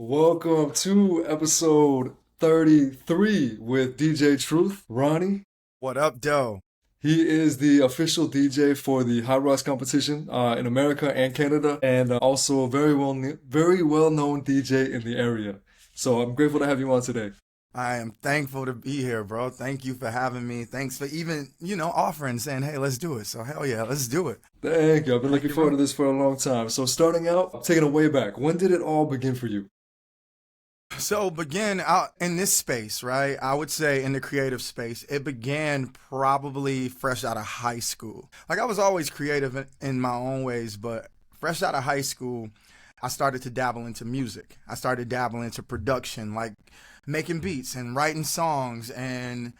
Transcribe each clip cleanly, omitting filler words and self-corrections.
Welcome to episode 33 with DJ Truth, Ronnie. What up, Doe? He is the official DJ for the Hot Rocks competition in America and Canada, and also a very well known DJ in the area. So I'm grateful to have you on today. I am thankful to be here, bro. Thank you for having me. Thanks for even, offering, saying, hey, let's do it. So, hell yeah, let's do it. Thank you. I've been Thank looking you, forward bro. to this for a long time. So starting out, taking it way back. When did it all begin for you? So, begin out in this space, right? I would say in the creative space, it began probably fresh out of high school. Like, I was always creative in my own ways, but fresh out of high school, I started to dabble into music. I started dabbling into production, like making beats and writing songs and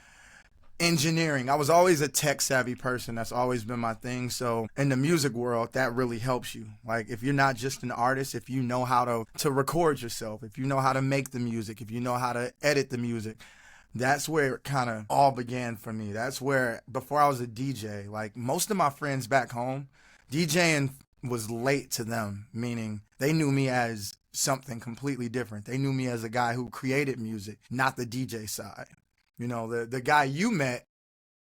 engineering. I was always a tech savvy person. That's always been my thing. So in the music world, that really helps you. Like if you're not just an artist, if you know how to record yourself, if you know how to make the music, if you know how to edit the music, that's where it kind of all began for me. That's where before I was a DJ, like most of my friends back home, DJing was late to them, meaning they knew me as something completely different. They knew me as a guy who created music, not the DJ side. The guy you met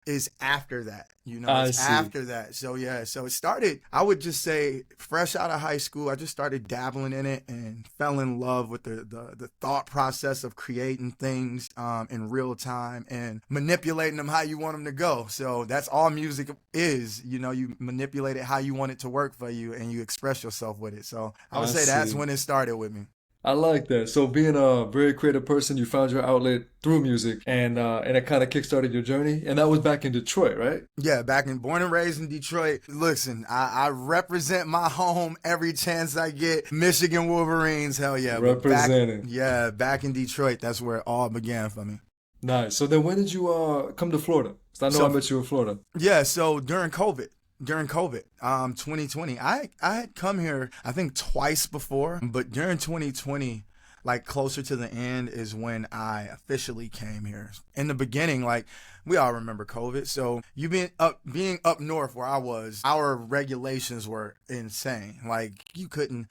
is after that. I It's see. after that. So yeah, so it started, I would just say fresh out of high school, I just started dabbling in it and fell in love with the thought process of creating things in real time and manipulating them how you want them to go. So that's all music is. You manipulate it how you want it to work for you and you express yourself with it. So I would I say that's see. when it started with me. I like that. So being a very creative person, you found your outlet through music, and it kind of kickstarted your journey. And that was back in Detroit, right? Yeah, born and raised in Detroit. Listen, I represent my home every chance I get. Michigan Wolverines, hell yeah. But Representing. back in Detroit, that's where it all began for me. Nice. So then, when did you come to Florida? 'Cause I know I So met you in Florida. yeah, so during COVID, 2020, I had come here I think twice before, but during 2020, like closer to the end is when I officially came here. In the beginning, like we all remember COVID, so you being up north where I was, our regulations were insane. Like you couldn't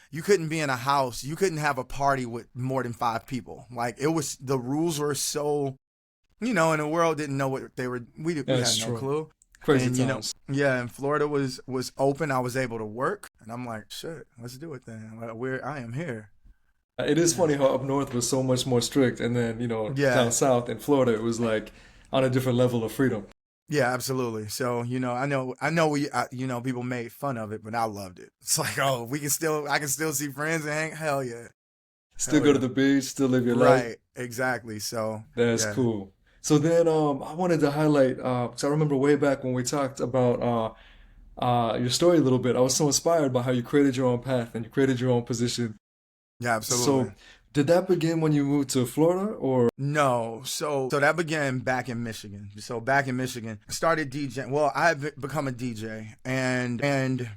be in a house, you couldn't have a party with more than 5 people. Like it was the rules were so and the world didn't know what they were. We That's had no true. clue. Crazy And times. yeah, and Florida was open. I was able to work, and I'm like, shit, let's do it then. Like, I am here. It is Yeah, funny how up north was so much more strict, and then down yeah, south in Florida it was like on a different level of freedom. yeah, absolutely. So I know people made fun of it, but I loved it. It's like, oh, I can still see friends and hang. Still Hell go to yeah, the beach, still live your life. right, exactly. So That's yeah, cool. So then I wanted to highlight, 'cause I remember way back when we talked about your story a little bit. I was so inspired by how you created your own path and you created your own position. yeah, absolutely. So did that begin when you moved to Florida or? No, so that began back in Michigan. So back in Michigan, I started DJing. Well, I had become a DJ, and in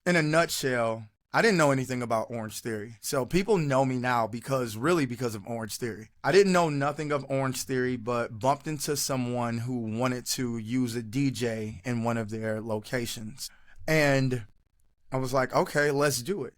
a nutshell, I didn't know anything about Orange Theory. So people know me now because of Orange Theory. I didn't know nothing of Orange Theory, but bumped into someone who wanted to use a DJ in one of their locations. And I was like, okay, let's do it.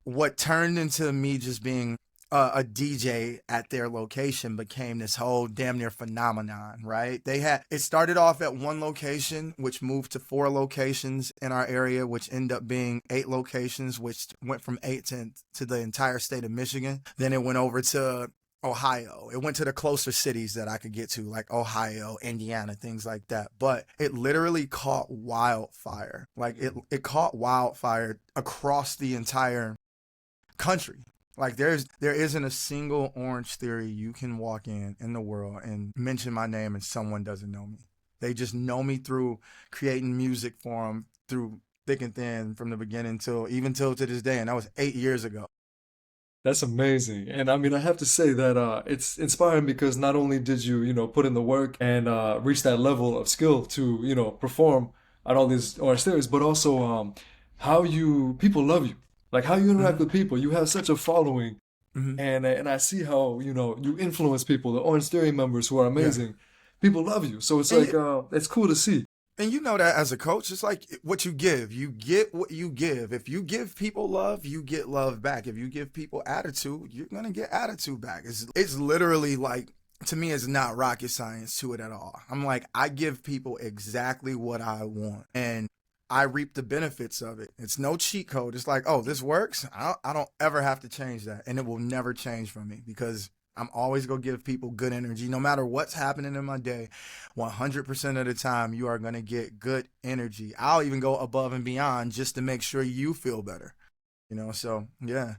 What turned into me just being a DJ at their location became this whole damn near phenomenon, right? It started off at one location, which moved to 4 locations in our area, which ended up being 8 locations, which went from 8 to the entire state of Michigan. Then it went over to Ohio. It went to the closer cities that I could get to, like Ohio, Indiana, things like that. But it literally caught wildfire. Like it caught wildfire across the entire country. Like there isn't a single Orange Theory you can walk in the world and mention my name and someone doesn't know me. They just know me through creating music for them through thick and thin from the beginning till to this day, and that was 8 years ago. That's amazing. And I mean, I have to say that it's inspiring because not only did you, put in the work and reach that level of skill to, perform at all these orange theories, but also how people love you. Like how you interact Hmm. with people. You have such a following, Hmm. and I see how, you influence people, the Orange Theory members who are Yeah, amazing. People love you. So it's and like it's cool to see. And you know that as a coach, it's like what you give. You get what you give. If you give people love, you get love back. If you give people attitude, you're gonna get attitude back. It's literally like, to me, it's not rocket science to it at all. I'm like, I give people exactly what I want, and I reap the benefits of it. It's no cheat code. It's like, oh, this works. I don't ever have to change that, and it will never change for me because I'm always going to give people good energy. No matter what's happening in my day, 100% of the time, you are going to get good energy. I'll even go above and beyond just to make sure you feel better. So yeah.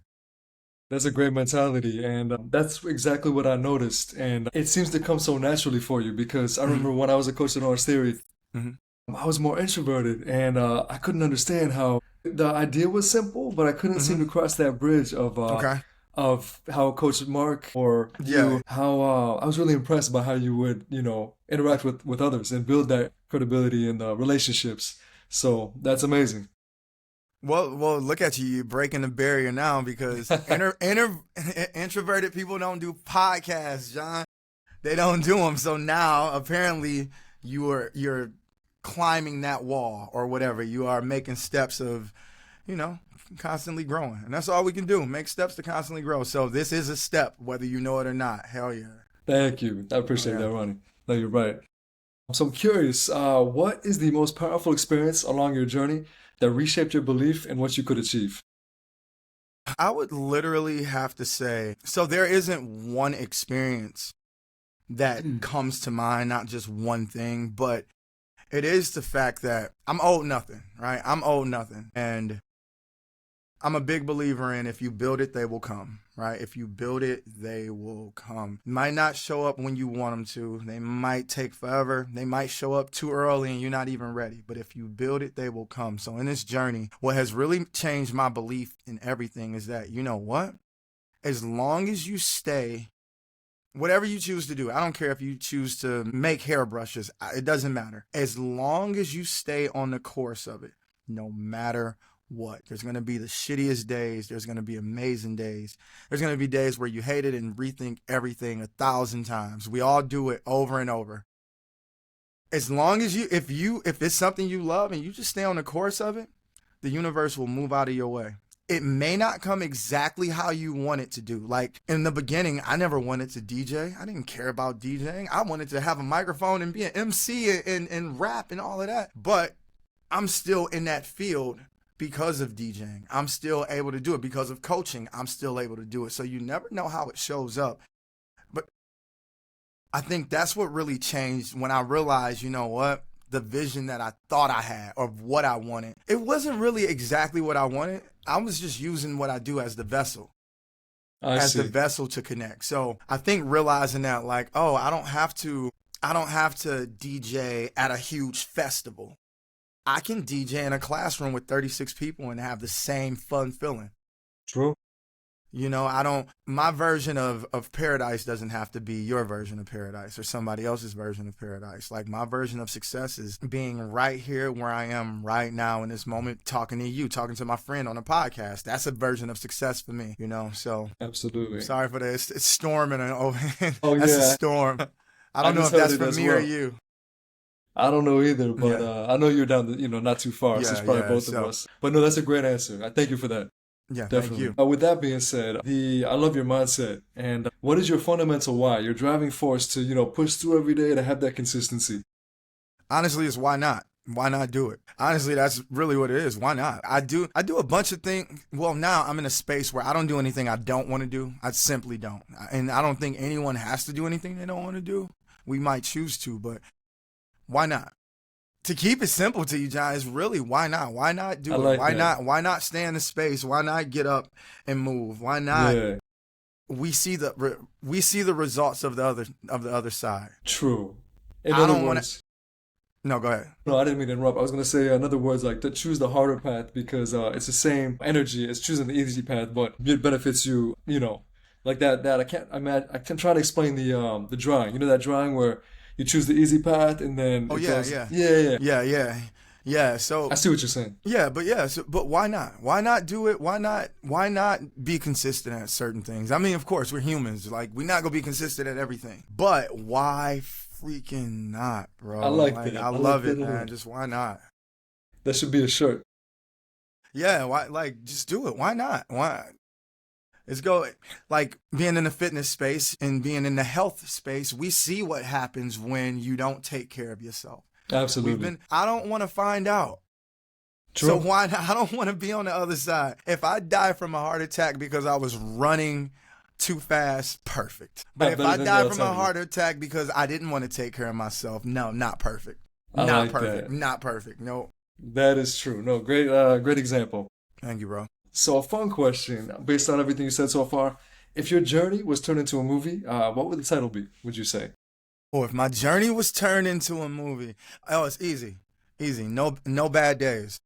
That's a great mentality, and that's exactly what I noticed. And it seems to come so naturally for you because I remember when I was a coach at Orange Theory, Mm-hmm. I was more introverted, and I couldn't understand how the idea was simple, but I couldn't seem to cross that bridge Okay. of how Coach Mark or Yeah. you, how I was really impressed by how you would, interact with others and build that credibility in relationships. So that's amazing. Well, look at you. You're breaking the barrier now because introverted people don't do podcasts, John. They don't do them. So now apparently you're climbing that wall or whatever. You are making steps of, constantly growing. And that's all we can do. Make steps to constantly grow. So this is a step, whether you know it or not. Hell yeah. Thank you. I appreciate that, Ronnie. No, you're right. So I'm curious, what is the most powerful experience along your journey that reshaped your belief in what you could achieve? I would literally have to say, so there isn't one experience that comes to mind, not just one thing, but it is the fact that I'm owed nothing, right? I'm owed nothing. And I'm a big believer in if you build it, they will come, right? If you build it, they will come. Might not show up when you want them to. They might take forever. They might show up too early and you're not even ready. But if you build it, they will come. So in this journey, what has really changed my belief in everything is that, you know what? As long as you stay, whatever you choose to do, I don't care if you choose to make hairbrushes, it doesn't matter. As long as you stay on the course of it, no matter what. There's going to be the shittiest days. There's going to be amazing days. There's going to be days where you hate it and rethink everything 1,000 times. We all do it over and over. As long as if it's something you love and you just stay on the course of it, the universe will move out of your way. It may not come exactly how you want it to do. Like in the beginning, I never wanted to DJ. I didn't care about DJing. I wanted to have a microphone and be an MC and rap and all of that. But I'm still in that field because of DJing. I'm still able to do it. Because of coaching, I'm still able to do it. So you never know how it shows up. But I think that's what really changed when I realized, you know what? The vision that I thought I had of what I wanted, it wasn't really exactly what I wanted. I was just using what I do as the vessel. The vessel to connect. So I think realizing that, like, oh, I don't have to DJ at a huge festival. I can DJ in a classroom with 36 people and have the same fun feeling. True. My version of paradise doesn't have to be your version of paradise or somebody else's version of paradise. Like my version of success is being right here where I am right now in this moment, talking to you, talking to my friend on a podcast. That's a version of success for me, so. Absolutely. Sorry for this. It's storming. Oh, that's a storm. I don't know if that's for me or you. I don't know either, but I know you're down, not too far. So it's probably both of us. But no, that's a great answer. I thank you for that. Yeah, definitely. Thank you. With that being said, I love your mindset. And what is your fundamental why? Your driving force to, push through every day to have that consistency? Honestly, it's why not? Why not do it? Honestly, that's really what it is. Why not? I do a bunch of things. Well, now I'm in a space where I don't do anything I don't want to do. I simply don't. And I don't think anyone has to do anything they don't want to do. We might choose to, but why not? To keep it simple to you, John, is really why not? Why not do it? Why not? Why not stay in the space? Why not get up and move? Why not? Yeah. We see the results of the other side. True. I don't want to. No, go ahead. No, I didn't mean to interrupt. I was going to say, in other words, like to choose the harder path because it's the same energy as choosing the easy path, but it benefits you. Like that. I can try to explain the drawing. That drawing where you choose the easy path and then yeah. So I see what you're saying. Yeah, but why not? Why not do it? Why not be consistent at certain things? I mean, of course, we're humans. Like, we're not gonna be consistent at everything. But why freaking not, I bro? like Like, that. I I like love that it, a man. lot. Just why not? That should be a shirt. Yeah, why? Like, just do it. Why not? Why? Let's go. Like being in the fitness space and being in the health space, we see what happens when you don't take care of yourself. Absolutely. I don't want to find out. So True. why not? I don't want to be on the other side. If I die from a heart attack because I was running too fast, perfect. But if Better I than die they'll from a tell you. heart attack because I didn't want to take care of myself, no, not perfect. I Not like perfect. that. Not perfect. No. That is true. No, great example. Thank you, bro. So, a fun question based on everything you said so far. If your journey was turned into a movie, what would the title be, would you say? Or if my journey was turned into a movie, oh, it's easy. Easy. No bad days.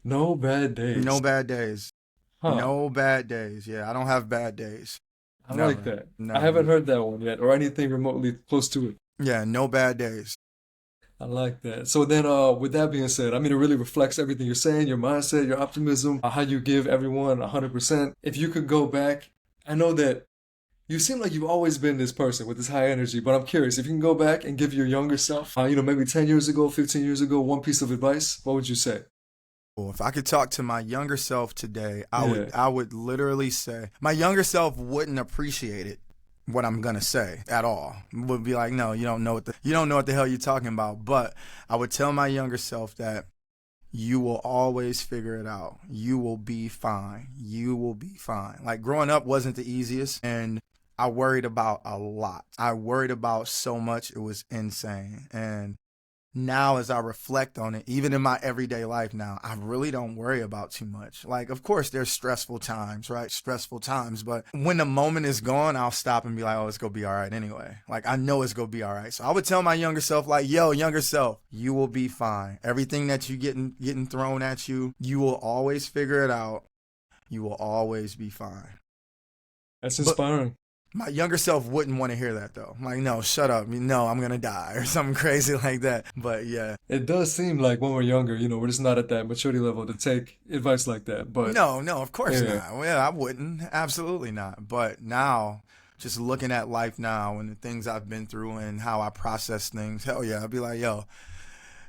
No Bad No Days. bad days. Huh. No bad days. Yeah, I don't have bad days. I like Never. that. I haven't Never. heard that one yet or anything remotely close to it. Yeah, no bad days. I like that. So then, with that being said, I mean, it really reflects everything you're saying, your mindset, your optimism, how you give everyone 100%. If you could go back, I know that you seem like you've always been this person with this high energy, but I'm curious, if you can go back and give your younger self, maybe 10 years ago, 15 years ago, one piece of advice, what would you say? Well, if I could talk to my younger self today, Yeah. I would literally say my younger self wouldn't appreciate it. What I'm gonna say at all would be like, no, you don't know what the hell you're talking about. But I would tell my younger self that you will always figure it out. You will be fine. You will be fine. Like growing up wasn't the easiest, and I worried about a lot. I worried about so much, it was insane. And now as I reflect on it, even in my everyday life now, I really don't worry about too much. Like, of course, there's stressful times, right? Stressful times. But when the moment is gone, I'll stop and be like, oh, it's going to be all right anyway. Like, I know it's going to be all right. So I would tell my younger self, like, yo, younger self, you will be fine. Everything that you getting thrown at you, you will always figure it out. You will always be fine. That's But inspiring. my younger self wouldn't want to hear that though. I'm like, no, shut up. No, I'm gonna die or something crazy like that. But yeah, It does seem like when we're younger, we're just not at that maturity level to take advice like that. But no, of course yeah, not. Well, I wouldn't. Absolutely not. But now, just looking at life now and the things I've been through and how I process things, hell yeah, I'd be like, yo,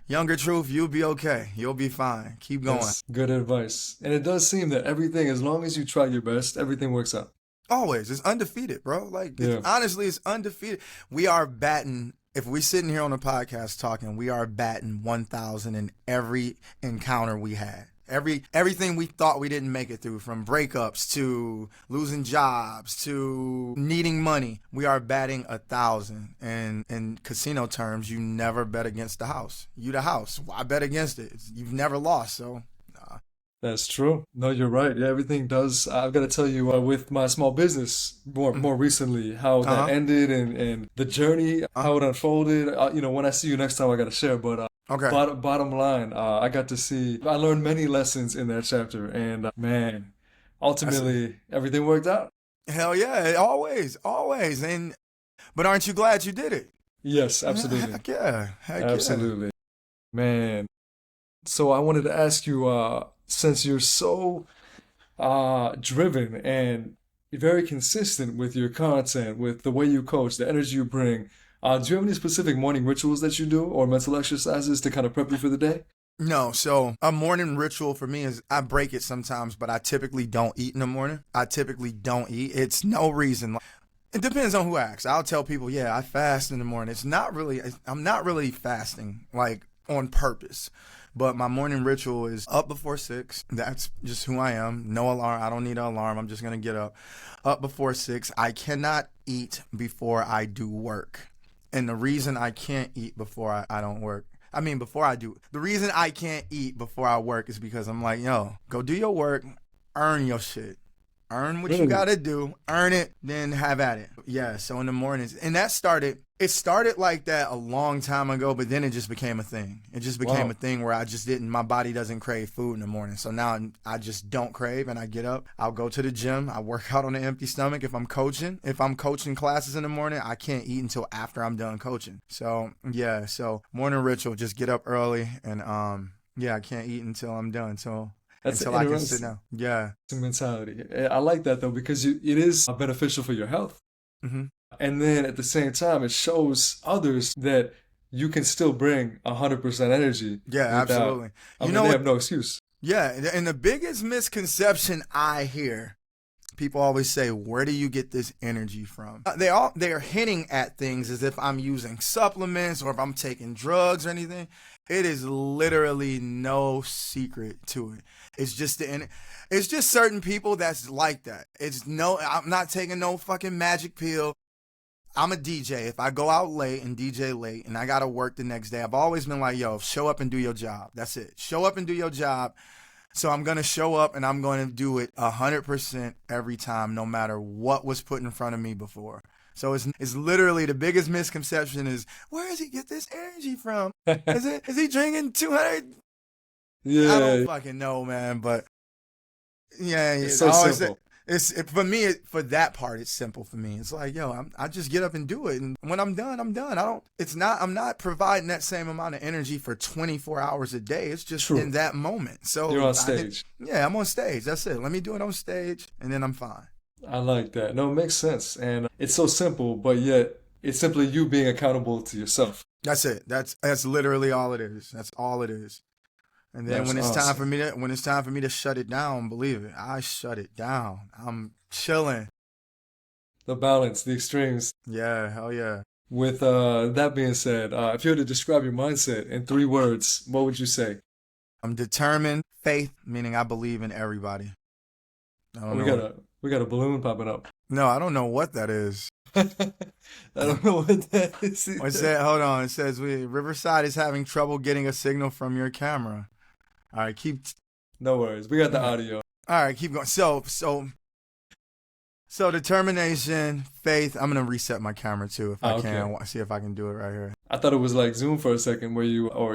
younger truth, you'll be okay. You'll be fine. Keep going. that's good advice. And it does seem that everything, as long as you try your best, everything works out. Always. It's undefeated, bro. Like, Yeah. honestly, it's undefeated. We are batting. If we're sitting here on the podcast talking, we are batting 1,000 in every encounter we had. Everything we thought we didn't make it through, from breakups to losing jobs to needing money, we are batting 1,000. And in casino terms, you never bet against the house. You the house. Why bet against it? You've never lost, so nah. That's true. No, you're right. Yeah, everything does. I've got to tell you, with my small business more recently, how that Uh-huh. ended and the journey, how it unfolded. When I see you next time, I got to share. But Okay. bottom line, I learned many lessons in that chapter, and man, That's ultimately everything worked out. hell yeah, always, always. But aren't you glad you did it? Yes, absolutely, Heck yeah. Heck yeah. absolutely, man. So I wanted to ask you, since you're so driven and very consistent with your content, with the way you coach, the energy you bring. Do you have any specific morning rituals that you do or mental exercises to kind of prep you for the day? No, so a morning ritual for me is I break it sometimes, but I typically don't eat in the morning. I typically don't eat. It's no reason. It depends on who asks. I'll tell people, yeah, I fast in the morning. I'm not really fasting like on purpose. But my morning ritual is up before 6. That's just who I am. No alarm. I don't need an alarm. I'm just going to get up. Up before 6. I cannot eat before I do work. And the reason I can't eat before I don't work, before I do, the reason I can't eat before I work is because I'm like, yo, go do your work, earn your shit. Earn what you Really? gotta do, earn it, then have at it. Yeah, so in the mornings. And it started like that a long time ago, but then it just became a thing. It just became a Wow. thing where my body doesn't crave food in the morning. So now I just don't crave and I get up. I'll go to the gym. I work out on an empty stomach if I'm coaching. If I'm coaching classes in the morning, I can't eat until after I'm done coaching. So yeah, so morning ritual, just get up early and yeah, I can't eat until I'm done. So That's an until I can sit interesting down. Yeah. mentality. I like that though because it is beneficial for your health. Mm-hmm. And then at the same time, it shows others that you can still bring 100% energy Yeah, without, absolutely. I You mean, know they what? have no excuse. Yeah, and the biggest misconception I hear, people always say, "Where do you get this energy from?" They are hinting at things as if I'm using supplements or if I'm taking drugs or anything. It is literally no secret to it. It's just it's just certain people that's like that. I'm not taking no fucking magic pill. I'm a DJ. If I go out late and DJ late and I gotta work the next day, I've always been like, yo, show up and do your job. That's it. Show up and do your job. So I'm gonna show up and I'm going to do it 100% every time, no matter what was put in front of me before. So it's literally the biggest misconception is, where does he get this energy from? Is he drinking 200? I don't Yeah, fucking know, man. But yeah, it's I so always say, simple. for me, for that part, it's simple for me. It's like, yo, I just get up and do it, and when I'm done, I'm done. I'm not providing that same amount of energy for 24 hours a day. It's just True. in that moment. You're So on stage. yeah, I'm on stage. That's it. Let me do it on stage, and then I'm fine. I like that. No, it makes sense. And it's so simple, but yet it's simply you being accountable to yourself. That's it. That's literally all it is. That's all it is. And then That's awesome. when it's time for me to shut it down, believe it, I shut it down. I'm chilling. The balance, the extremes. Yeah, hell yeah. With that being said, if you were to describe your mindset in 3 words, what would you say? I'm determined. Faith, meaning I believe in everybody. I Oh, don't know. we got a balloon popping up. No, I don't know what that is. I don't know what that is What's either. that? Hold on. It says Riverside is having trouble getting a signal from your camera. All right, No worries. We got the all audio. right, keep going. So determination, faith. I'm gonna reset my camera too if I can. I Okay. want to see if I can do it right here. I thought it was like Zoom for a second where you, or,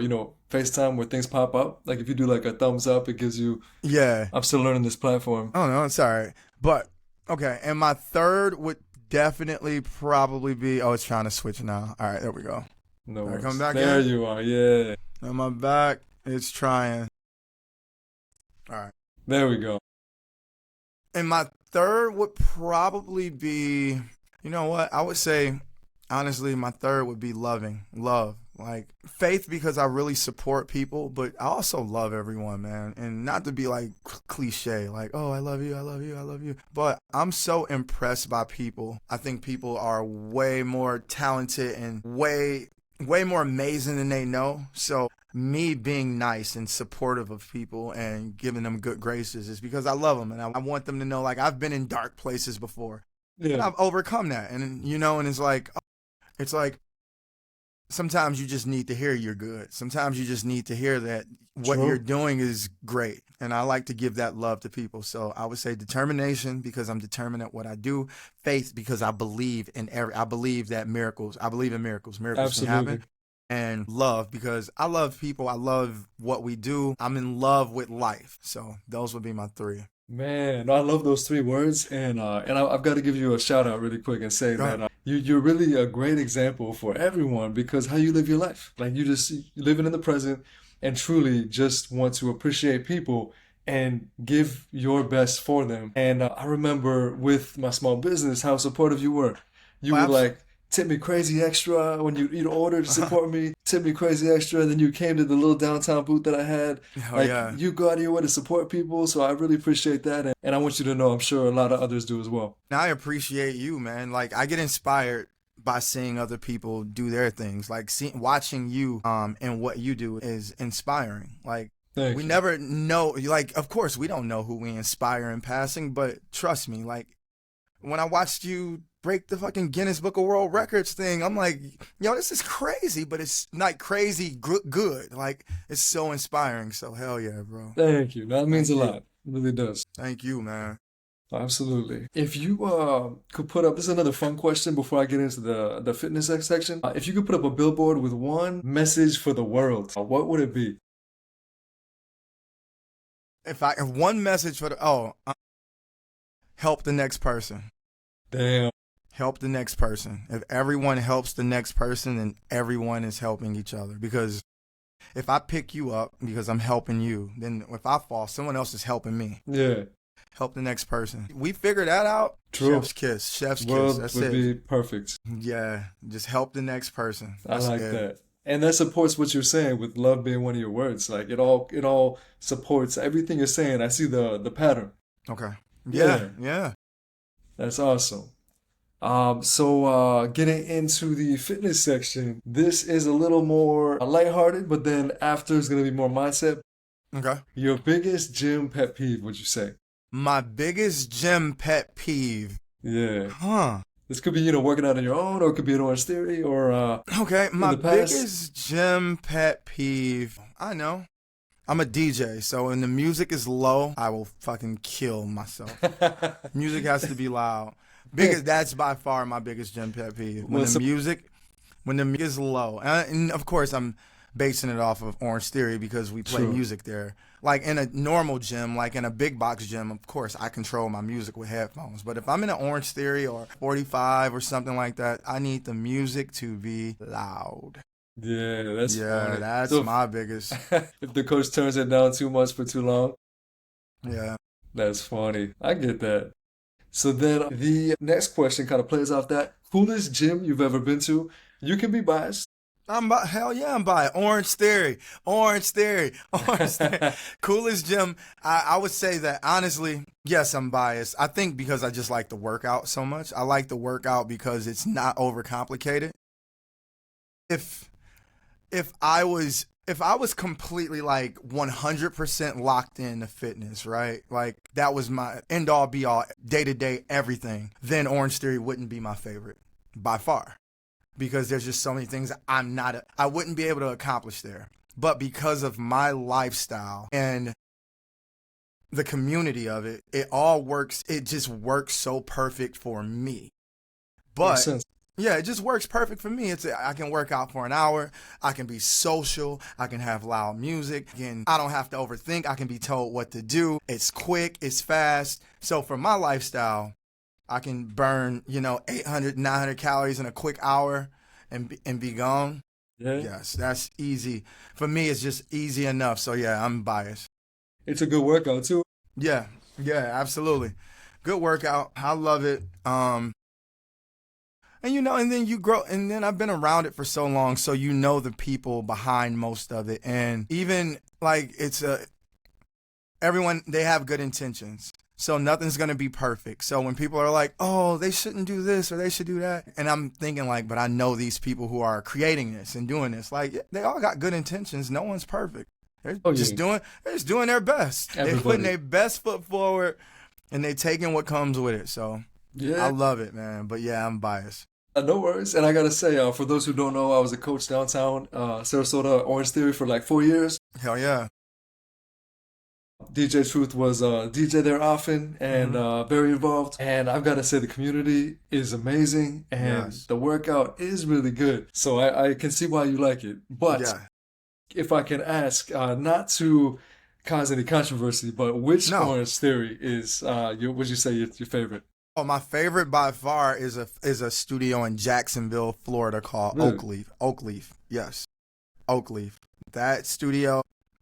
FaceTime where things pop up. Like if you do like a thumbs up, it gives you, Yeah. I'm still learning this platform. Oh no, it's all right. But okay, and my third would definitely probably be. Oh, it's trying to switch now. All right, there we go. No All right, come worries. back There in. you are. Yeah. On my back, it's trying. All right. There we go. And my third would probably be, you know what? I would say, honestly, my third would be love. Like faith because I really support people, but I also love everyone, man. And not to be like cliche, like, oh, I love you, I love you, I love you. But I'm so impressed by people. I think people are way more talented and way more amazing than they know. So me being nice and supportive of people and giving them good graces is because I love them and I want them to know like I've been in dark places before and Yeah. I've overcome that. And and it's like sometimes you just need to hear you're good. Sometimes you just need to hear that what you're True. doing is great. And I like to give that love to people. So I would say determination because I'm determined at what I do. Faith because I believe that I believe in miracles. Miracles can Absolutely. happen. And love because I love people. I love what we do. I'm in love with life. So those would be my three. Man, no, I love those 3 words, and I've got to give you a shout out really quick and say Go that ahead. you're really a great example for everyone because how you live your life, like you living in the present, and truly just want to appreciate people and give your best for them. And I remember with my small business how supportive you were. You Oh, would like tip me crazy extra when you'd order to support me, tip me crazy extra. Then you came to the little downtown booth that I had. oh Like yeah. you go out of your way to support people, so I really appreciate that, and I want you to know I'm sure a lot of others do as well. Now I appreciate you, man. Like I get inspired by seeing other people do their things. Like watching you and what you do is inspiring. Like we Thank you. never know like of course we don't know who we inspire in passing, but trust me, like when I watched you break the fucking Guinness Book of World Records thing, I'm like, yo, this is crazy, but it's not crazy good. Like it's so inspiring. So hell yeah, bro. Thank you. That means a Thank lot. you. It really does. Thank you, man. Absolutely. If you could put up, this is another fun question before I get into the fitness section. If you could put up a billboard with one message for the world, what would it be? If one message for help the next person. Damn. Help the next person. If everyone helps the next person, then everyone is helping each other. Because if I pick you up because I'm helping you, then if I fall, someone else is helping me. Yeah. Help the next person. We figure that out. True. Chef's kiss. Chef's kiss. World That's would it. be perfect. Yeah. Just help the next person. I That's like it. that. And that supports what you're saying with love being one of your words. Like it all supports everything you're saying. I see the pattern. Okay. Yeah. Yeah, Yeah. that's awesome. So getting into the fitness section, this is a little more lighthearted, but then after is gonna be more mindset. Okay. Your biggest gym pet peeve, would you say? My biggest gym pet peeve. Yeah. Huh. This could be, working out on your own, or it could be an Orange Theory, or Okay. in My the past. biggest gym pet peeve. I know. I'm a DJ, so when the music is low, I will fucking kill myself. Music has to be loud. That's by far my biggest gym pet peeve. When Well, the music is low, and of course I'm basing it off of Orange Theory because we play true. music there. Like in a normal gym, like in a big box gym, of course I control my music with headphones. But if I'm in an Orange Theory or 45 or something like that, I need the music to be loud. Yeah, that's Yeah, funny. that's So my biggest. if the coach turns it down too much for too long, Yeah. that's funny. I get that. So then the next question kind of plays off that. Coolest gym you've ever been to? You can be biased. Hell yeah, I'm by it. Orange Theory, Orange Theory, Orange Theory. Coolest gym. I would say that honestly, yes, I'm biased. I think because I just like the workout so much. I like the workout because it's not overcomplicated. If if I was completely like 100% locked into fitness, right? Like that was my end all be all, day to day everything, then Orange Theory wouldn't be my favorite by far. Because there's just so many things I wouldn't be able to accomplish there. But because of my lifestyle and the community of it, it just works so perfect for me. Makes But sense. yeah, it just works perfect for me. I can work out for an hour. I can be social. I can have loud music. Again, I don't have to overthink. I can be told what to do. It's quick. It's fast. So for my lifestyle, I can burn, 800, 900 calories in a quick hour and be gone. Yeah. Yes, that's easy. For me, it's just easy enough. So yeah, I'm biased. It's a good workout too. Yeah, yeah, absolutely. Good workout. I love it. And then you grow, and then I've been around it for so long, so you know the people behind most of it, and even like everyone, they have good intentions, so nothing's gonna be perfect. So when people are like, "Oh, they shouldn't do this or they should do that," and I'm thinking like, but I know these people who are creating this and doing this, like they all got good intentions. No one's perfect. They're Oh just yeah. doing their best. They're putting Everybody. their best foot forward, and they taking what comes with it. So I Yeah. love it, man. But yeah, I'm biased. No worries. And I gotta say, for those who don't know, I was a coach downtown, Sarasota, Orange Theory for like 4 years. Hell yeah. DJ Truth was DJ there often and Hmm. very involved. And I've got to say, the community is amazing and Yes. the workout is really good. So I can see why you like it. But Yeah. if I can ask, not to cause any controversy, but which No. Orange Theory is would you say your favorite? Oh, my favorite by far is a studio in Jacksonville, Florida called Really? Oakleaf. Oakleaf. Yes. Oakleaf. That studio.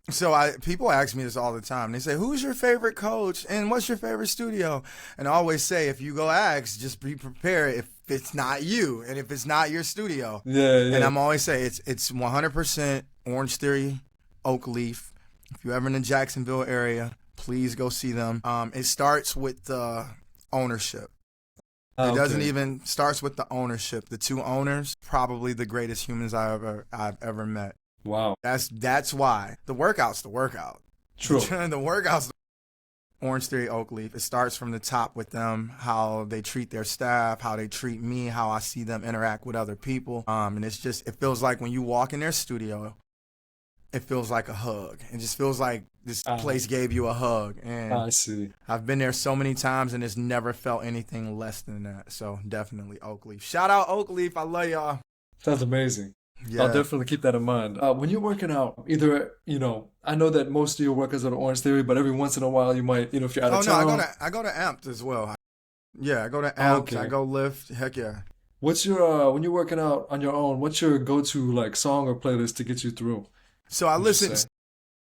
So people ask me this all the time. They say, "Who's your favorite coach and what's your favorite studio?" And I always say, if you go ask, just be prepared if it's not you and if it's not your studio. Yeah, And yeah. I'm always say it's 100% Orange Theory, Oakleaf. If you're ever in the Jacksonville area, please go see them. It starts with the ownership. It doesn't Okay. even starts with the ownership. The two owners, probably the greatest humans I've ever met. Wow. That's why the workout's the workout. True. The workout's Orange Theory, Oakleaf. It starts from the top with them, how they treat their staff, how they treat me, how I see them interact with other people. And it feels like when you walk in their studio, it feels like a hug. It just feels like this place gave you a hug. And I see. I've been there so many times and it's never felt anything less than that. So definitely Oakleaf. Shout out Oakleaf. I love y'all. Sounds amazing. Yeah. I'll definitely keep that in mind. When you're working out, either, I know that most of your workouts are the Orange Theory, but every once in a while you might, if you're out Oh of no, town. I go to Amped as well. Yeah, I go to Oh, Amped. I okay. go lift. Heck yeah. What's your, when you're working out on your own, what's your go-to like song or playlist to get you through? So I Would you listen. say?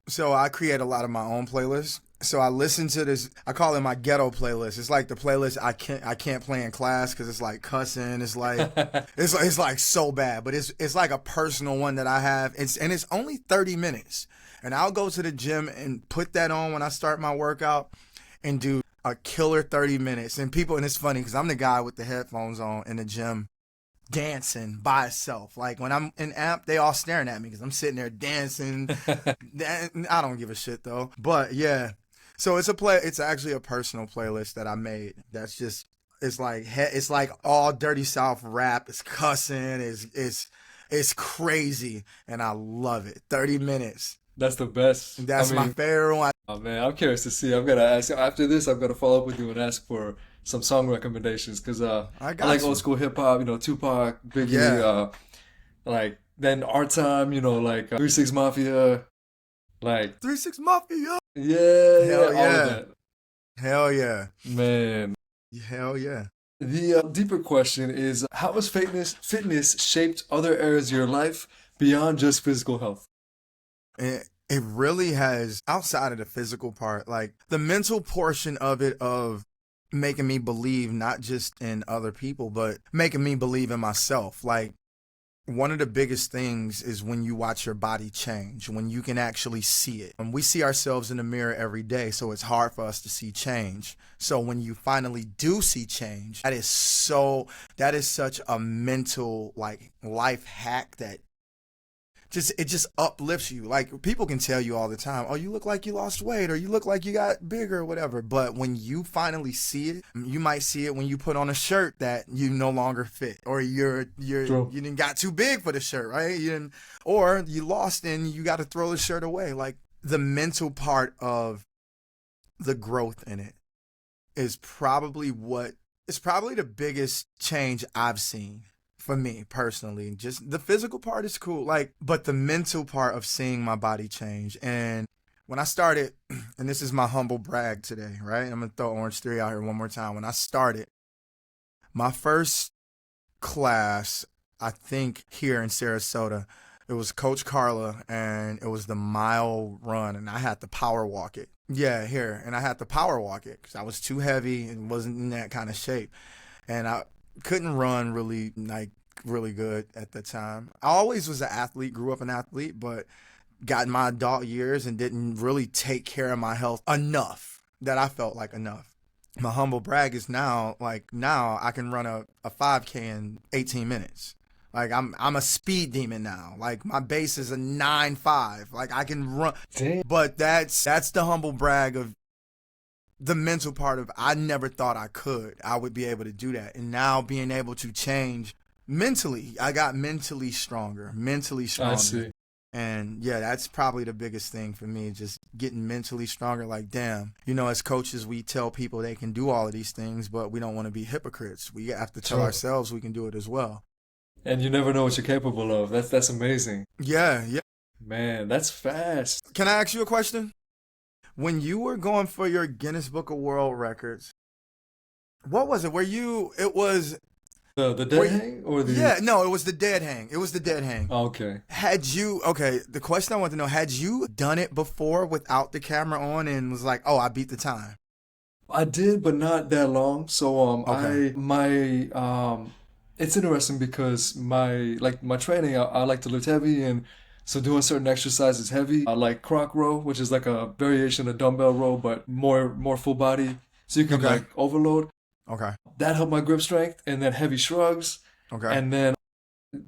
So I create a lot of my own playlists, So I listen to this. I call it my ghetto playlist. It's like the playlist I can't play in class because it's like cussing. It's like it's like so bad. But it's like a personal one that I have. It's only 30 minutes, and I'll go to the gym and put that on when I start my workout and do a killer 30 minutes. And it's funny because I'm the guy with the headphones on in the gym dancing by itself. Like when I'm in amp, they all staring at me because I'm sitting there dancing. I don't give a shit though. But yeah. So it's actually a personal playlist that I made. That's just it's like all Dirty South rap. It's cussing. It's crazy, and I love it. 30 minutes. That's the best. That's my favorite one. Oh man, I'm curious to see. I'm gonna ask after this. I'm gonna follow up with you and ask for some song recommendations because I like old school hip hop. You know, Tupac, Biggie. Yeah. Like then our time. You know, like 3 6 Mafia. Like 3 6 Mafia. yeah, Hell all yeah. of that. Hell yeah. Man. Hell yeah. The deeper question is, how has fitness shaped other areas of your life beyond just physical health? It really has, outside of the physical part, like the mental portion of it, of making me believe not just in other people, but making me believe in myself. Like one of the biggest things is when you watch your body change, when you can actually see it. And we see ourselves in the mirror every day, so it's hard for us to see change. So when you finally do see change, that is such a mental like life hack that it just uplifts you. Like people can tell you all the time, oh, you look like you lost weight, or you look like you got bigger, or whatever. But when you finally see it, you might see it when you put on a shirt that you no longer fit, or you didn't got too big for the shirt, right? Or you lost and you got to throw the shirt away. Like the mental part of the growth in it is probably the biggest change I've seen. For me personally, just the physical part is cool, but the mental part of seeing my body change. And when I started, and this is my humble brag today, right? I'm gonna throw Orange Theory out here one more time. When I started, my first class, I think here in Sarasota, it was Coach Carla, and it was the mile run, and I had to power walk it. Yeah, here, and I had to power walk it because I was too heavy and wasn't in that kind of shape, and I couldn't run really good at the time. I always was an athlete, grew up an athlete, but got in my adult years and didn't really take care of my health enough that I felt like enough. My humble brag is now I can run a 5K in 18 minutes. Like I'm a speed demon now. Like my base is a 9.5. Like I can run. Damn. But that's the humble brag of the mental part of I never thought I would be able to do that. And now being able to change mentally, I got mentally stronger. I see. And yeah, that's probably the biggest thing for me, just getting mentally stronger. Like, damn, as coaches, we tell people they can do all of these things, but we don't want to be hypocrites. We have to tell ourselves we can do it as well. And you never know what you're capable of. That's amazing. Yeah. Man, that's fast. Can I ask you a question? When you were going for your Guinness Book of World Records, what was it? It was the dead hang or the Yeah, no, it was the dead hang. It was the dead hang. Okay. The question I want to know, had you done it before without the camera on and was like, "Oh, I beat the time"? I did, but not that long. So Okay. it's interesting because my training, I like to lift heavy, and so doing certain exercises heavy. I like croc row, which is like a variation of dumbbell row, but more full body, so you can like overload. Okay. That helped my grip strength, and then heavy shrugs, Okay. and then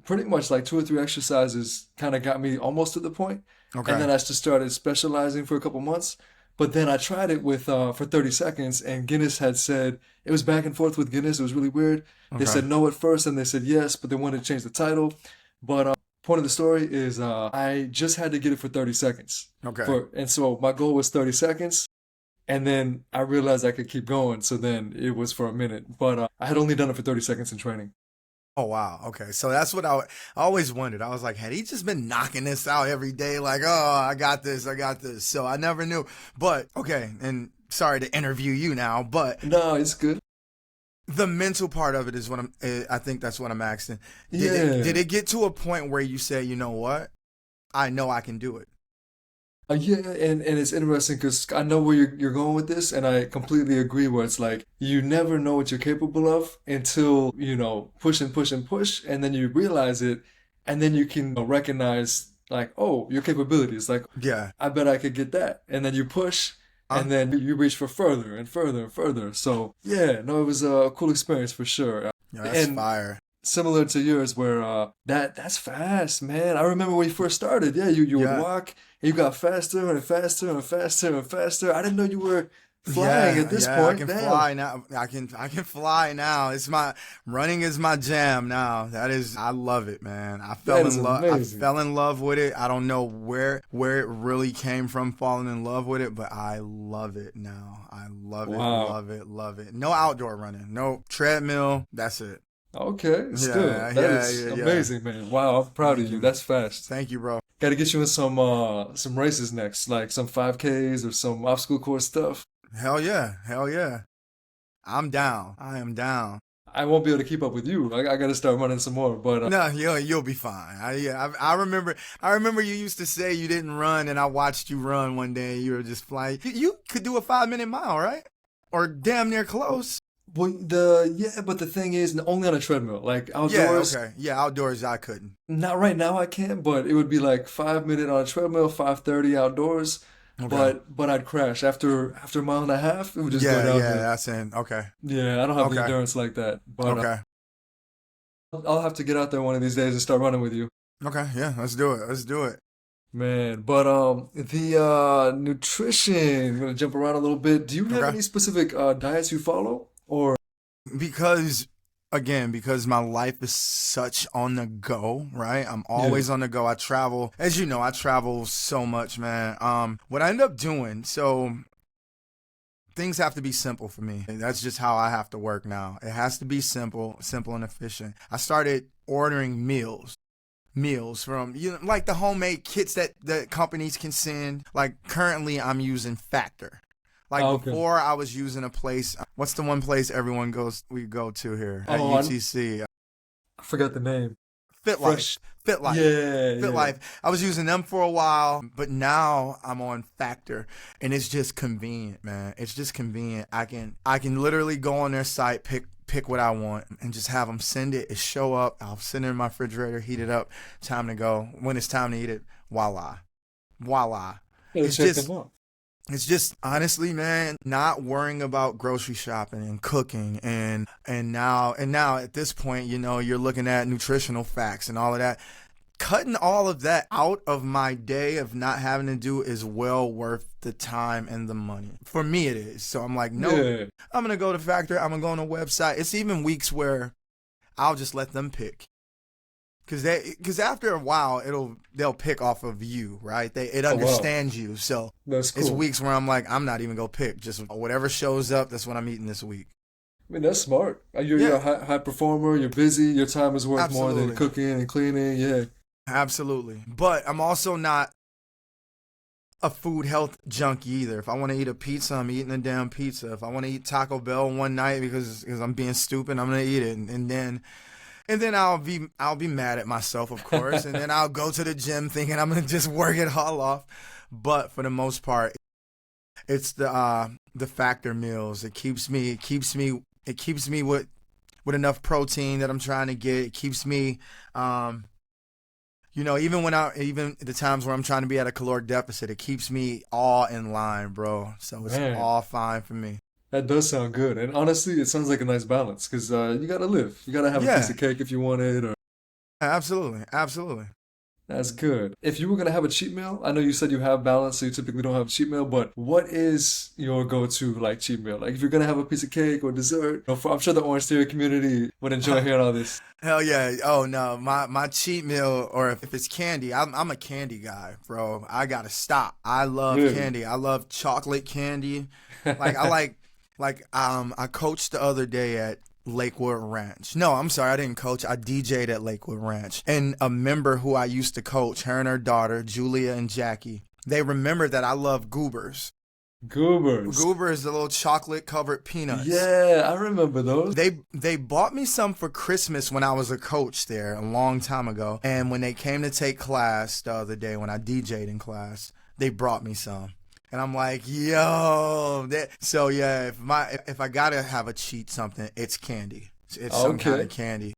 pretty much like 2 or 3 exercises kind of got me almost to the point. Okay. And then I just started specializing for a couple months. But then I tried it with for 30 seconds, and Guinness had said, it was back and forth with Guinness. It was really weird. They said no at first, and they said yes, but they wanted to change the title. But point of the story is I just had to get it for 30 seconds. Okay. And so my goal was 30 seconds. And then I realized I could keep going. So then it was for a minute. But I had only done it for 30 seconds in training. Oh, wow. Okay. So that's what I always wondered. I was like, had he just been knocking this out every day? Like, oh, I got this. So I never knew. But, okay. And sorry to interview you now, but. No, it's good. The mental part of it is I think that's what I'm asking. Yeah. Did it get to a point where you say, you know what? I know I can do it. Yeah, and it's interesting because I know where you're going with this, and I completely agree. Where it's like you never know what you're capable of until push and push and push, and then you realize it, and then you can recognize like, oh, your capabilities. Like, Yeah. I bet I could get that, and then you push, Huh? and then you reach for further and further and further. So yeah, no, it was a cool experience for sure. Yeah, that's And fire. similar to yours where that's fast, man. I remember when you first started. Yeah, you would Yeah. walk and you got faster and faster and faster and faster. I didn't know you were flying at Yeah, this yeah, I point. can Damn. fly now. I can fly now. It's my running is my jam now. That is I love it, man. That is I amazing. fell in love with it. I don't know where it really came from falling in love with it, but I love it now. I love it, Wow. love it, love it. No outdoor running. No treadmill. That's it. Okay, still. Yeah, That yeah, is yeah, yeah. amazing, man. Wow, I'm proud of Thank you. you. That's fast. Thank you, bro. Got to get you in some races next, like some 5Ks or some obstacle course stuff. Hell yeah. Hell yeah. I'm down. I am down. I won't be able to keep up with you. I got to start running some more, but No, you'll be fine. I remember you used to say you didn't run, and I watched you run one day. You were just flying. You could do a 5 minute mile, right? Or damn near close. well, but the thing is, only on a treadmill. Like Yeah, outdoors, okay. Yeah, outdoors I couldn't. not right now I can't, but it would be like 5 minute on a treadmill, 5:30 outdoors. Okay. But I'd crash after a mile and a half. It would just go Yeah, yeah, downhill. that's in. Okay. Yeah, I don't have the Okay. endurance like that. But Okay. I'll have to get out there one of these days and start running with you, Okay. Yeah, let's do it. Let's do it. man. But the nutrition. I'm gonna jump around a little bit. Do you have Okay. any specific diets you follow, or Because again, because my life is such on the go, right? I'm yeah? always on the go. I travel, as you know, I travel so much, man. What I end up doing, so things have to be simple for me. That's just how I have to work now. It has to be simple, simple and efficient. I started ordering meals from like the homemade kits that companies can send. Like currently I'm using Factor. Like Oh, okay. before I was using a place, what's the one place we go to here at Oh, UTC? I forgot the name. Fit Life. Fresh. Fit Life. Yeah, Fit yeah. Life. I was using them for a while, but now I'm on Factor, and it's just convenient, man. It's just convenient. I can literally go on their site, pick what I want, and just have them send it. It show up. I'll send it in my refrigerator, heat it up. Time to go. When it's time to eat it, voila, voila. Gotta It's check just them out. it's just honestly, man, not worrying about grocery shopping and cooking and now at this point, you're looking at nutritional facts and all of that. Cutting all of that out of my day of not having to do is well worth the time and the money. For me it is. So I'm like, nope. Yeah. I'm gonna go to Factor, I'm gonna go on a website. It's even weeks where I'll just let them pick. Cause after a while they'll pick off of you, right? It Oh wow, understands you. So that's it's cool. weeks where I'm like, I'm not even gonna pick. Just whatever shows up, that's what I'm eating this week. I mean, that's smart. You're Yeah, a high performer. You're busy. Your time is worth more than absolutely. cooking and cleaning. Yeah. Absolutely. But I'm also not a food health junkie either. If I want to eat a pizza, I'm eating a damn pizza. If I want to eat Taco Bell one night because I'm being stupid, I'm gonna eat it. And then I'll be mad at myself, of course. And then I'll go to the gym thinking I'm gonna just work it all off. But for the most part, it's the Factor meals. It keeps me with enough protein that I'm trying to get. It keeps me even the times where I'm trying to be at a caloric deficit, it keeps me all in line, bro. So it's Man, all fine for me. that does sound good. And honestly, it sounds like a nice balance because you gotta live. You gotta have a piece Yeah, of cake if you want it, or absolutely, absolutely. that's good. If you were gonna have a cheat meal, I know you said you have balance, so you typically don't have a cheat meal, but what is your go-to like cheat meal? Like if you're gonna have a piece of cake or dessert, I'm sure the Orange Theory community would enjoy hearing all this. Hell yeah. Oh no, my cheat meal, or if it's candy, I'm a candy guy, bro. I gotta stop. I love Really? candy. I love chocolate candy. Like I coached the other day at Lakewood Ranch. No, I'm sorry, I didn't coach. I DJ'd at Lakewood Ranch. And a member who I used to coach, her and her daughter, Julia and Jackie, they remembered that I love goobers. Goobers. Goober is the little chocolate covered peanuts. Yeah, I remember those. They bought me some for Christmas when I was a coach there a long time ago. And when they came to take class the other day when I DJ'd in class, they brought me some. And I'm like, yo, so yeah, if I gotta have a cheat something, it's candy. It's some kind Okay. of candy.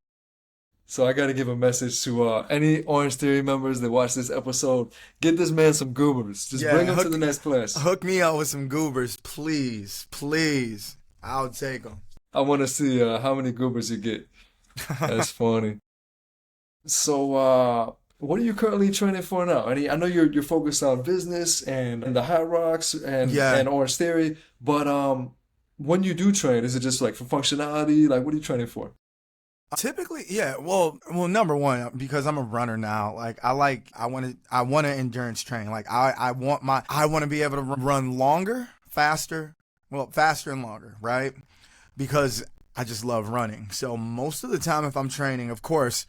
So I got to give a message to any Orange Theory members that watch this episode. Get this man some goobers. Just bring Yeah, him to the next class. hook me up with some goobers, please, please. I'll take them. I want to see how many goobers you get. That's funny. So, what are you currently training for now? I know you're focused on business and the high rocks Yeah, and Orange Theory, but when you do train, is it just like for functionality? Like, what are you training for? typically, yeah. Well, number one, because I'm a runner now. I want to endurance train. Like, I want to be able to run longer, faster. Well, faster and longer, right? Because I just love running. So most of the time, if I'm training, of course,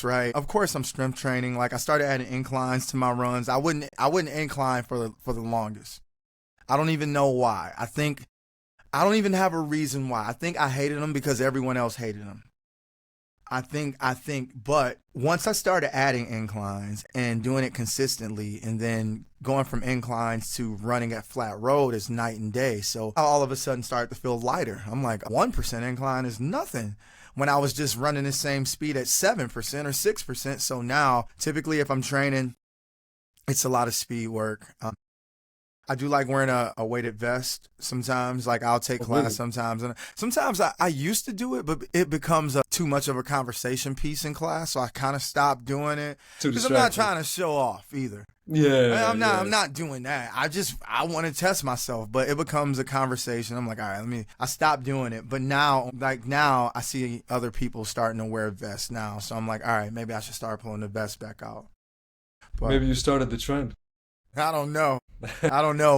right? Of course, I'm strength training. Like, I started adding inclines to my runs. I wouldn't incline for the longest. I don't even know why. I don't even have a reason why. I think I hated them because everyone else hated them. But once I started adding inclines and doing it consistently, and then going from inclines to running at flat road is night and day. So I all of a sudden started to feel lighter. I'm like, 1% incline is nothing when I was just running the same speed at 7% or 6%. So now, typically, if I'm training, it's a lot of speed work. I do like wearing a weighted vest sometimes. Like, I'll take Oh, class really? sometimes. And sometimes I used to do it, but it becomes too much of a conversation piece in class. So I kind of stopped doing it Too because I'm not distracting. trying to show off either. Yeah, I'm yeah. not doing that. I want to test myself, but it becomes a conversation. I'm like, all right, I stopped doing it. But now I see other people starting to wear vests now. So I'm like, all right, maybe I should start pulling the vest back out. But Maybe you started the trend. I don't know.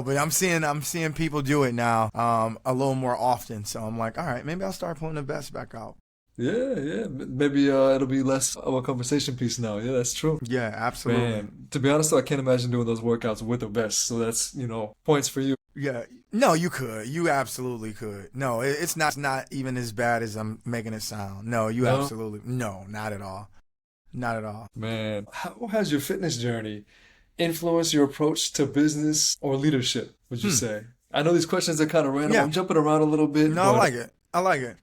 But I'm seeing people do it now, a little more often. So I'm like, all right, maybe I'll start pulling the vest back out. Yeah, yeah. Maybe it'll be less of a conversation piece now. Yeah, that's true. Yeah, absolutely. Man, to be honest, though, I can't imagine doing those workouts with a vest. So that's, points for you. Yeah. No, you could. You absolutely could. No, it's not even as bad as I'm making it sound. No, you No? absolutely. No, not at all. Not at all. Man, how has your fitness journey influenced your approach to business or leadership, would you Hmm. say? I know these questions are kind of random. Yeah. I'm jumping around a little bit, No, I but like it. I like it.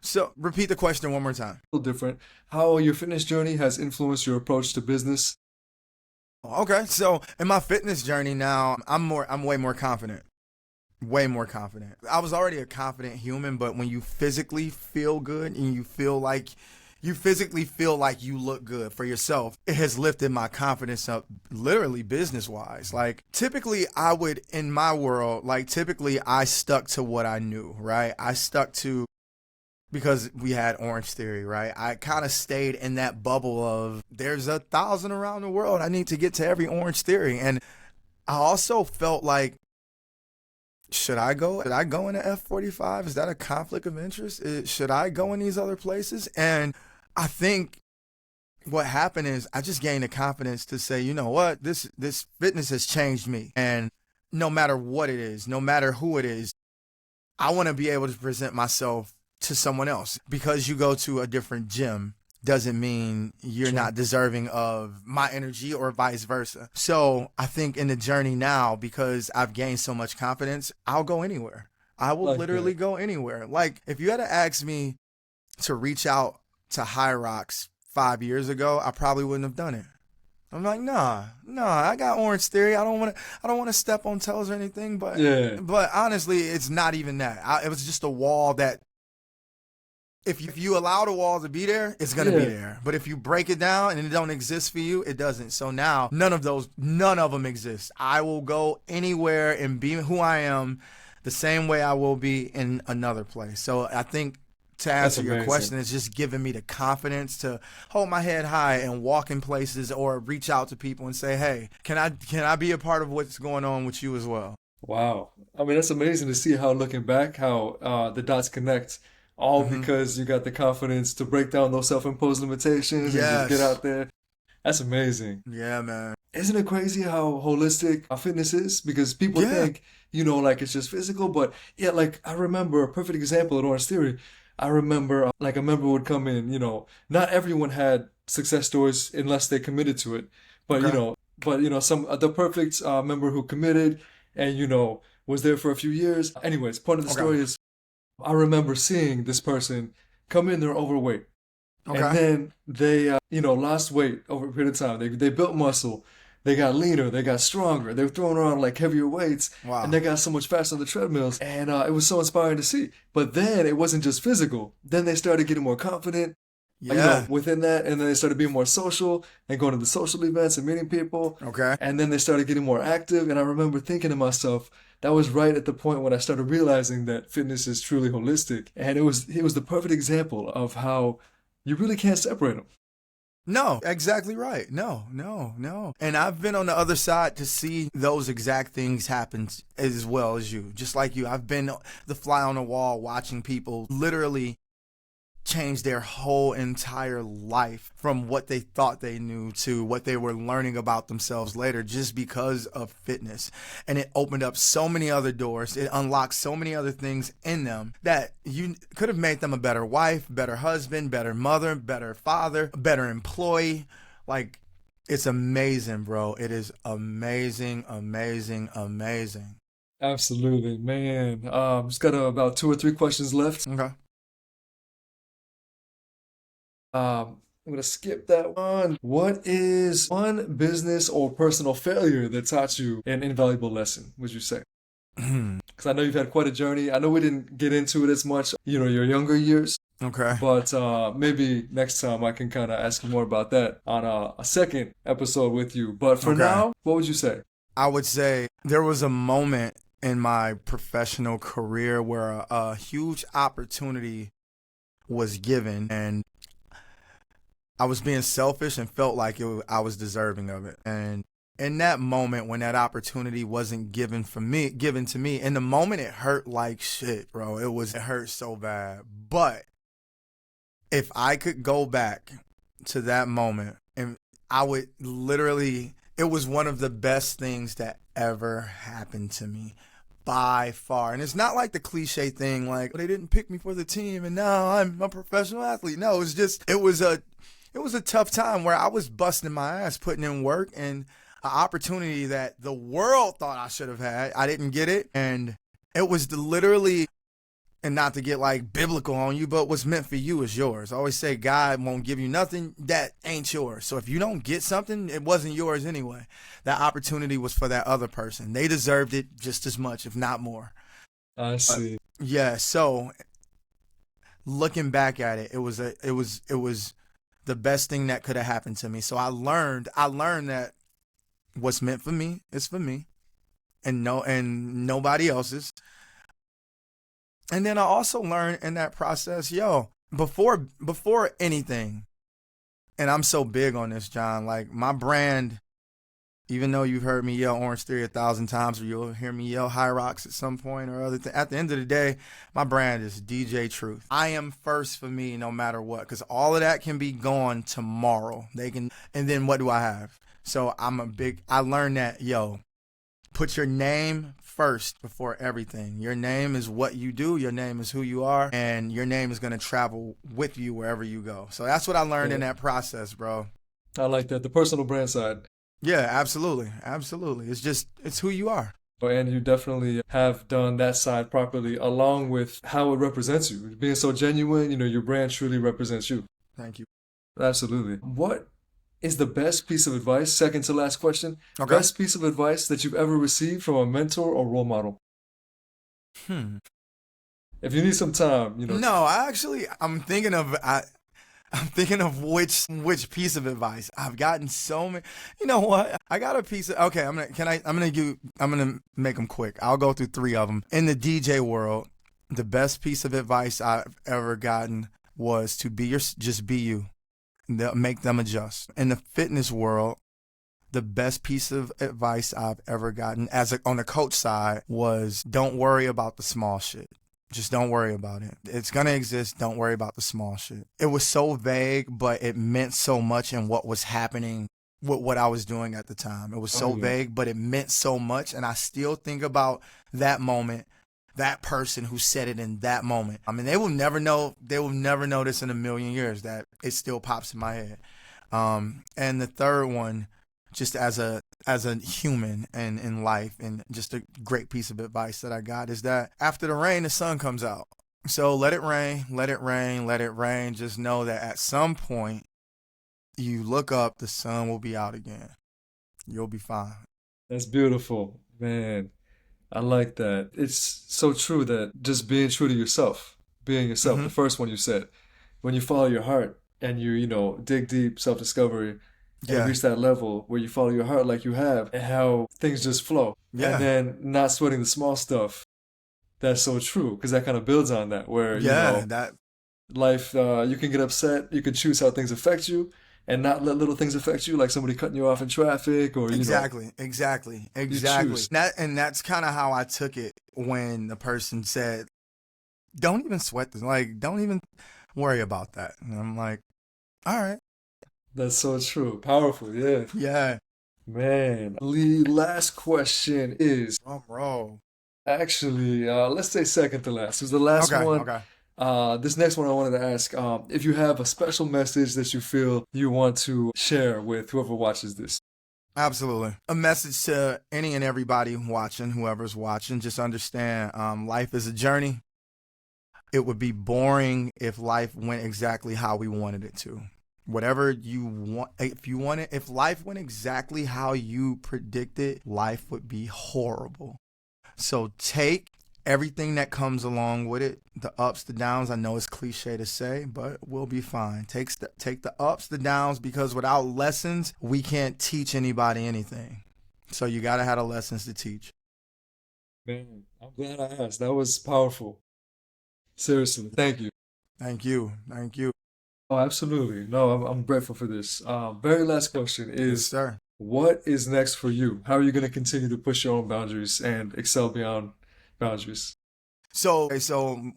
So repeat the question one more time. a little different. How your fitness journey has influenced your approach to business? Okay. So in my fitness journey now, I'm way more confident. Way more confident. I was already a confident human, but when you physically feel good and you physically feel like you look good for yourself, it has lifted my confidence up literally business wise. Like, typically in my world, like, typically I stuck to what I knew, right? Because we had Orange Theory, right? I kind of stayed in that bubble of there's 1,000 around the world. I need to get to every Orange Theory. And I also felt like, should I go? Should I go in the F-45? Is that a conflict of interest? Should I go in these other places? And I think what happened is I just gained the confidence to say, you know what, this fitness has changed me. And no matter what it is, no matter who it is, I want to be able to present myself to someone else. Because you go to a different gym doesn't mean you're Sure. not deserving of my energy or vice versa. So I think in the journey now, because I've gained so much confidence, I'll go anywhere. I will Like literally that. go anywhere. Like, if you had to ask me to reach out to High Rocks 5 years ago, I probably wouldn't have done it. I'm like, nah, I got Orange Theory. I don't want to step on toes or anything. But Yeah, honestly, it's not even that. It was just a wall that, if you allow the wall to be there, it's gonna be yeah. there. But if you break it down and it don't exist for you, it doesn't. So now none of them exist. I will go anywhere and be who I am, the same way I will be in another place. So I think, to That's answer your amazing. question, it's just giving me the confidence to hold my head high and walk in places or reach out to people and say, hey, can I be a part of what's going on with you as well? Wow. I mean, that's amazing to see how looking back, how the dots connect, all Hmm. because you got the confidence to break down those self-imposed limitations and just get Yes. out there. That's amazing. Yeah, man. Isn't it crazy how holistic our fitness is? Because people Yeah. think, like it's just physical, but yeah, like I remember a perfect example at Orange Theory. I remember like a member would come in, not everyone had success stories unless they committed to it. But Okay. but some the perfect member who committed and was there for a few years. Anyways, point of the Okay. story is I remember seeing this person come in, they're overweight, and Okay. then they lost weight over a period of time. They built muscle. They got leaner, they got stronger, they were throwing around like heavier weights, and Wow. they got so much faster on the treadmills, and it was so inspiring to see. But then it wasn't just physical. Then they started getting more confident, Yeah. within that, and then they started being more social and going to the social events and meeting people, Okay. and then they started getting more active. And I remember thinking to myself, that was right at the point when I started realizing that fitness is truly holistic, and it was the perfect example of how you really can't separate them. No, exactly right. No, no, no. And I've been on the other side to see those exact things happen as well as you. Just like you, I've been the fly on the wall watching people literally change their whole entire life from what they thought they knew to what they were learning about themselves later just because of fitness. And it opened up so many other doors. It unlocked so many other things in them that you could have made them a better wife, better husband, better mother, better father, better employee. Like, it's amazing, bro. It is amazing, amazing, amazing. Absolutely, man. Just got about two or three questions left. Okay. I'm gonna skip that one. What is one business or personal failure that taught you an invaluable lesson, would you say? Because I know you've had quite a journey. I know we didn't get into it as much, your younger years, Okay. but maybe next time I can kind of ask you more about that on a second episode with you. But for Okay. now, what would you say? I would say there was a moment in my professional career where a huge opportunity was given, and I was being selfish and felt like I was deserving of it. And in that moment, when that opportunity wasn't given to me, in the moment it hurt like shit, bro. It hurt so bad. But if I could go back to that moment, and I would literally, it was one of the best things that ever happened to me by far. And it's not like the cliche thing like, "Oh, they didn't pick me for the team and now I'm a professional athlete." No, it was a tough time where I was busting my ass, putting in work, and an opportunity that the world thought I should have had. I didn't get it. And it was literally, and not to get like biblical on you, but what's meant for you is yours. I always say God won't give you nothing that ain't yours. So if you don't get something, it wasn't yours anyway. That opportunity was for that other person. They deserved it just as much, if not more. I see. Yeah. So looking back at it, it was the best thing that could have happened to me. So I learned that what's meant for me is for me, and nobody else's. And then I also learned in that process, before anything, and I'm so big on this, John, like my brand, even though you've heard me yell Orange Theory 1,000 times, or you'll hear me yell High Rocks at some point or other thing, at the end of the day, my brand is DJ Truth. I am first for me no matter what, because all of that can be gone tomorrow. And then what do I have? So I learned that, put your name first before everything. Your name is what you do, your name is who you are, and your name is going to travel with you wherever you go. So that's what I learned in Yeah, that process, bro. I like that. The personal brand side. Yeah, absolutely. Absolutely. It's who you are. And you definitely have done that side properly, along with how it represents you. Being so genuine, your brand truly represents you. Thank you. Absolutely. What is the best piece of advice, second to last question, Okay. best piece of advice that you've ever received from a mentor or role model? Hmm. If you need some time, No, I'm thinking of which piece of advice. I've gotten so many. You know what? I got a piece of. Okay, I'm gonna make them quick. I'll go through three of them. In the DJ world, the best piece of advice I've ever gotten was to just be you. Make them adjust. In the fitness world, the best piece of advice I've ever gotten on the coach side was don't worry about the small shit. Just don't worry about it. It's going to exist. Don't worry about the small shit. It was so vague, but it meant so much in what was happening with what I was doing at the time. It was oh so yeah, vague, but it meant so much. And I still think about that moment, that person who said it in that moment. I mean, they will never know. They will never know this in a million years, that it still pops in my head. And the third one just as a human and in life, and just a great piece of advice that I got is that after the rain, the sun comes out. So let it rain, let it rain, let it rain. Just know that at some point you look up, the sun will be out again. You'll be fine. That's beautiful, man. I like that. It's so true that just being true to yourself, being yourself, Hmm. the first one you said, when you follow your heart and you dig deep, self-discovery, and you Yeah, reach that level where you follow your heart like you have, and how things just flow. And yeah, then not sweating the small stuff. That's so true, because that kind of builds on that, where, yeah. That life, you can get upset, you can choose how things affect you, and not let little things affect you, like somebody cutting you off in traffic, or, exactly, exactly, you exactly. choose. And that's kind of how I took it when the person said, "Don't even sweat this. Like, don't even worry about that." And I'm like, "All right, That's so true. Powerful, yeah. yeah." Man, the last question is Roll. actually, let's say second to last. Is the last Okay, one. okay. This next one I wanted to ask, if you have a special message that you feel you want to share with whoever watches this. Absolutely. A message to any and everybody watching, whoever's watching, just understand life is a journey. It would be boring if life went exactly how we wanted it to. Whatever you want, if life went exactly how you predicted, life would be horrible. So take everything that comes along with it, the ups, the downs. I know it's cliche to say, but we'll be fine. Take the ups, the downs, because without lessons, we can't teach anybody anything. So you gotta have the lessons to teach. Man, I'm glad I asked. That was powerful. Seriously, thank you. Thank you. Thank you. Oh, absolutely. No, I'm grateful for this. Very last question Yes, is, sir. what is next for you? How are you going to continue to push your own boundaries and excel beyond boundaries? So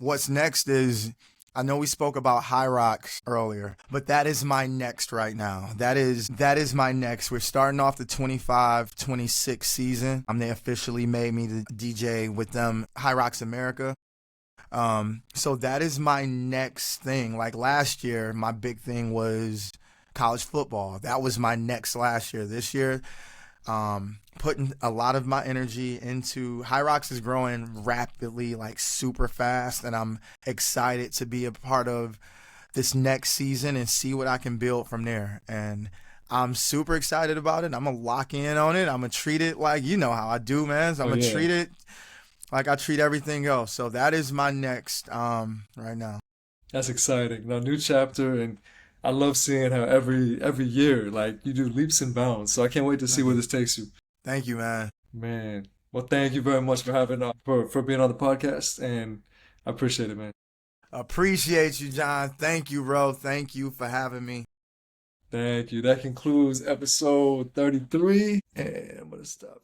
what's next is I know we spoke about High Rocks earlier, but that is my next right now. That is my next. We're starting off the 25-26 season. They officially made me the DJ with them, High Rocks America. So that is my next thing. Like last year, my big thing was college football. That was my next last year. This year, putting a lot of my energy into High Rocks is growing rapidly, like super fast, and I'm excited to be a part of this next season and see what I can build from there. And I'm super excited about it. I'm gonna lock in on it. I'm gonna treat it like you know how I do, man. So I'm Oh, gonna yeah. treat it like I treat everything else. So that is my next right now. That's exciting. Now, new chapter, and I love seeing how every year, like, you do leaps and bounds. So I can't wait to see Thank where you. this takes you. Thank you, man. Man. Well, thank you very much for having for being on the podcast, and I appreciate it, man. Appreciate you, John. Thank you, bro. Thank you for having me. Thank you. That concludes episode 33, and I'm gonna stop.